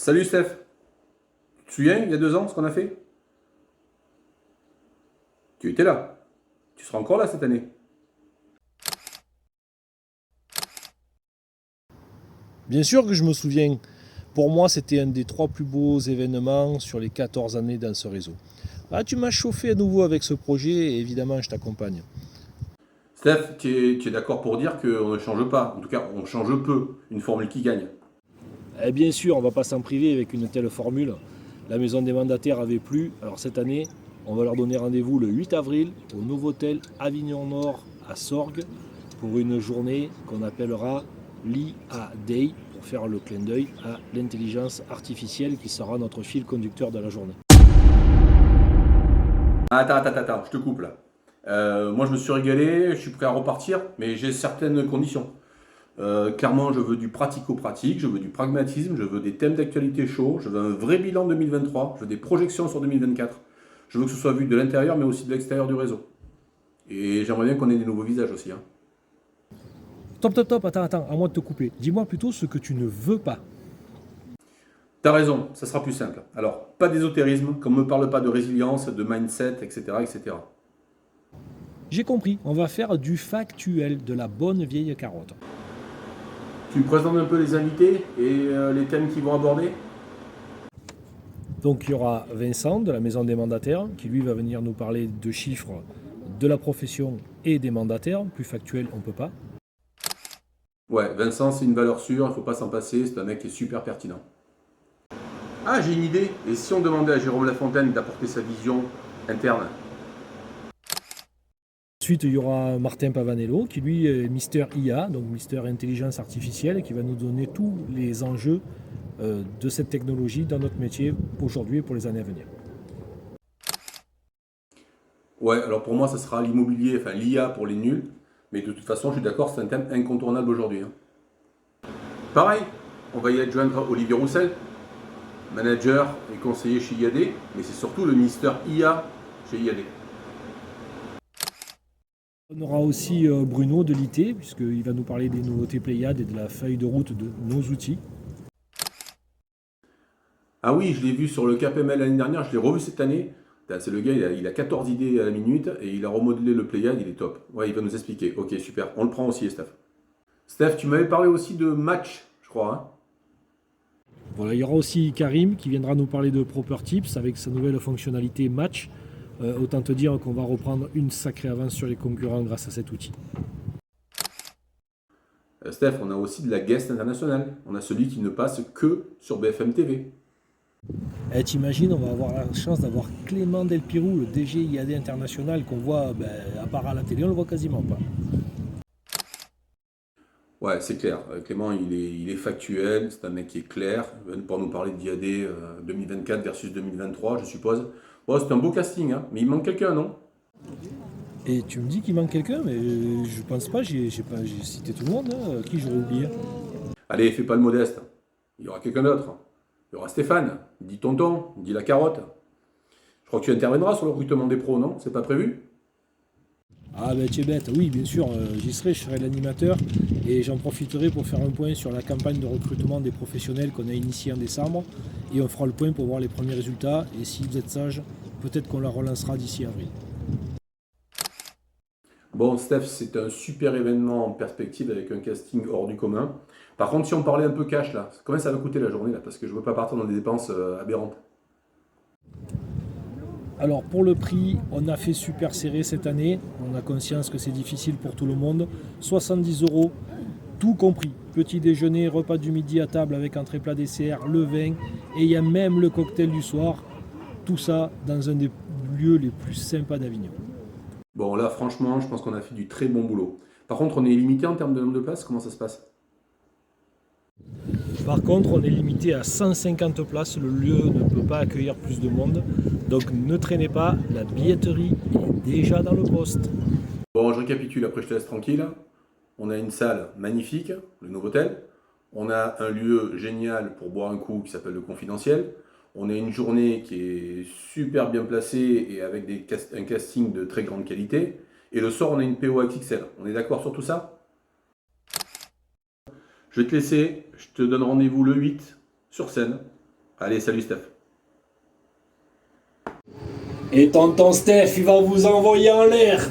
Salut Steph, tu te souviens il y a 2 ans ce qu'on a fait? Tu étais là. Tu seras encore là cette année. Bien sûr que je me souviens. Pour moi, c'était un des trois plus beaux événements sur les 14 années dans ce réseau. Ah, tu m'as chauffé à nouveau avec ce projet et évidemment, je t'accompagne. Steph, tu es d'accord pour dire qu'on ne change pas, en tout cas on change peu, une formule qui gagne. Et bien sûr, on ne va pas s'en priver avec une telle formule. La maison des mandataires avait plu. Alors cette année, on va leur donner rendez-vous le 8 avril au Novotel Avignon Nord à Sorgues pour une journée qu'on appellera l'IA Day pour faire le clin d'œil à l'intelligence artificielle qui sera notre fil conducteur de la journée. Attends, je te coupe là. Moi je me suis régalé, je suis prêt à repartir, mais j'ai certaines conditions. Clairement, je veux du pratico-pratique, je veux du pragmatisme, je veux des thèmes d'actualité chauds, je veux un vrai bilan 2023, je veux des projections sur 2024. Je veux que ce soit vu de l'intérieur mais aussi de l'extérieur du réseau. Et j'aimerais bien qu'on ait des nouveaux visages aussi, hein. Top, attends, à moi de te couper. Dis-moi plutôt ce que tu ne veux pas. T'as raison, ça sera plus simple. Alors, pas d'ésotérisme, qu'on ne me parle pas de résilience, de mindset, etc., etc. J'ai compris, on va faire du factuel, de la bonne vieille carotte. Tu me présentes un peu les invités et les thèmes qu'ils vont aborder? Donc il y aura Vincent de la Maison des Mandataires qui lui va venir nous parler de chiffres de la profession et des mandataires. Plus factuel, on ne peut pas. Ouais, Vincent, c'est une valeur sûre, il ne faut pas s'en passer, c'est un mec qui est super pertinent. Ah, j'ai une idée. Et si on demandait à Jérôme Lafontaine d'apporter sa vision interne? Ensuite, il y aura Martin Pavanello qui lui est Mister IA, donc Mister Intelligence Artificielle, qui va nous donner tous les enjeux de cette technologie dans notre métier aujourd'hui et pour les années à venir. Ouais, alors pour moi, ça sera l'immobilier, enfin l'IA pour les nuls. Mais de toute façon, je suis d'accord, c'est un thème incontournable aujourd'hui, hein. Pareil, on va y adjoindre Olivier Roussel, manager et conseiller chez IAD, mais c'est surtout le Mister IA chez IAD. On aura aussi Bruno de l'IT, puisqu'il va nous parler des nouveautés Pléiades et de la feuille de route de nos outils. Ah oui, je l'ai vu sur le KPML l'année dernière, je l'ai revu cette année. Putain, c'est le gars, il a 14 idées à la minute et il a remodelé le Pléiade, il est top. Ouais, il va nous expliquer. Ok, super. On le prend aussi, Steph. Steph, tu m'avais parlé aussi de match, je crois, hein. Voilà, il y aura aussi Karim qui viendra nous parler de Proper Tips avec sa nouvelle fonctionnalité Match. Autant te dire qu'on va reprendre une sacrée avance sur les concurrents grâce à cet outil. Steph, on a aussi de la guest internationale. On a celui qui ne passe que sur BFM TV. Et t'imagines, on va avoir la chance d'avoir Clément Delpirou, le DG IAD International, qu'on voit, à part à la télé, on le voit quasiment pas. Ouais, c'est clair. Clément, il est factuel, c'est un mec qui est clair. Il va pour nous parler d'IAD 2024 versus 2023, je suppose. Bon, c'est un beau casting, hein, mais il manque quelqu'un, non? Et tu me dis qu'il manque quelqu'un, mais je pense pas, j'ai cité tout le monde, hein. Qui j'aurais oublié? Allez, fais pas le modeste. Il y aura quelqu'un d'autre. Il y aura Stéphane. Dis tonton, dis la carotte. Je crois que tu interviendras sur le recrutement des pros, non? C'est pas prévu? Ah ben tu es bête, oui bien sûr, j'y serai, je serai l'animateur et j'en profiterai pour faire un point sur la campagne de recrutement des professionnels qu'on a initiée en décembre et on fera le point pour voir les premiers résultats et si vous êtes sage, peut-être qu'on la relancera d'ici avril. Bon, Steph, c'est un super événement en perspective avec un casting hors du commun. Par contre, si on parlait un peu cash, là, combien ça va coûter la journée, là? Parce que je veux pas partir dans des dépenses aberrantes. Alors pour le prix, on a fait super serré cette année, on a conscience que c'est difficile pour tout le monde. 70 euros, tout compris. Petit déjeuner, repas du midi à table avec entrée plat dessert, le vin et il y a même le cocktail du soir. Tout ça dans un des lieux les plus sympas d'Avignon. Bon, là, franchement, je pense qu'on a fait du très bon boulot. Par contre, on est limité en termes de nombre de places. Comment ça se passe? Par contre, on est limité à 150 places, le lieu ne peut pas accueillir plus de monde. Donc ne traînez pas, la billetterie est déjà dans le poste. Bon, je récapitule, après je te laisse tranquille. On a une salle magnifique, le Novotel. On a un lieu génial pour boire un coup qui s'appelle le Confidentiel. On a une journée qui est super bien placée et avec un casting de très grande qualité. Et le soir, on a une PO XXL. On est d'accord sur tout ça? Je vais te laisser. Je te donne rendez-vous le 8 sur scène. Allez, salut Steph. Et tonton Steph, il va vous envoyer en l'air.